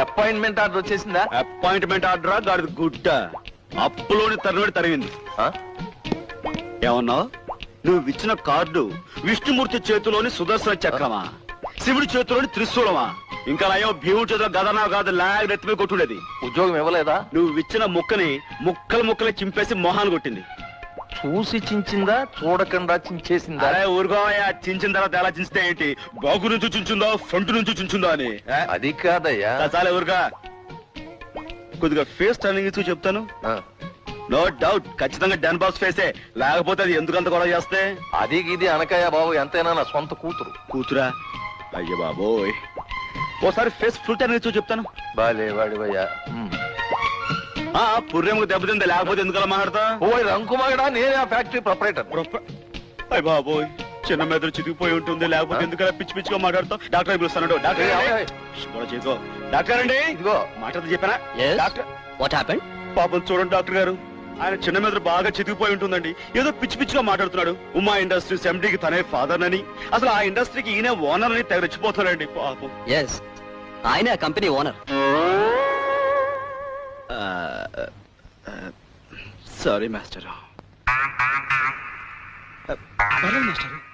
Appointment order వచ్చేసిందా? Appointment ఆర్డరా గాడి గుడ్డ అప్పులోని తరుణుడి తరిగింది. ఏమన్నావు? నువ్వు ఇచ్చిన కార్డు విష్ణుమూర్తి చేతిలోని సుదర్శన చక్రమా, శివుడి చేతిలోని త్రిశూలమా, ఇంకా నయం భీముడి చేతిలో గదనా కాదు లాగ్ నెత్తిమీ కొట్టుడేది. ఉద్యోగం ఇవ్వలేదా? నువ్వు ఇచ్చిన ముక్కని ముక్కలు ముక్కలు చింపేసి మొహాన్ని కొట్టింది. చూసి చించిందా, చూడకుండా చించేసిందా? అరే ఊరుకోవయ్యా, చించిన తర్వాత ఎలా చించితే ఏంటి? బాగు నుంచి చించుందో ఫ్రంట్ నుంచి చించుందో అని. అది కాదయ్యా. చాలా ఊరుగా కొద్దిగా ఫేస్ టర్నింగ్ ఇచ్చి చెప్తాను. నో డౌట్ ఖచ్చితంగా డన్ బాక్స్ ఫేసే, లేకపోతే అది ఎందుకంత గొడవ చేస్తే? అది ఇది అనకాయ బాబు, ఎంతైనా నా సొంత కూతురు. కూతురా? అయ్య బాబోయ్, ఓసారి ఫేస్ ఫుల్ టర్నింగ్ ఇచ్చి చెప్తాను. బాలే వాడివయ్యా. పుర్రెముకు దెబ్బతింది, లేకపోతే ఎందుకలా మాట్లాడతా? ఓయ్ రంకుమాగడా, నేనే ఆ ఫ్యాక్టరీ ప్రొపరేటర్. అయ్య బాబోయ్, చిన్న మెదడు చితికిపోయి ఉంటుంది, లేకపోతే ఎందుకలా పిచ్చి పిచ్చిగా మాట్లాడతావు? డాక్టర్ పిలుస్తాను. డాక్టర్ అండి, ఇదిగో మాట్లాడుతూ చెప్పానా? Doctor what happened? పాపం చూడండి డాక్టర్ గారు, ఆయన చిన్న మెదడు బాగా చితికిపోయి ఉంటుందండి. ఏదో పిచ్చి పిచ్చిగా మాట్లాడుతున్నాడు. ఉమా ఇండస్ట్రీస్ ఎండీకి తనే ఫాదర్ అని, అసలు ఆ ఇండస్ట్రీకి ఈయన ఓనర్ అని తెగ రెచ్చిపోతాడండి పాపం. ఎస్, ఆయన company owner. Sorry master. Master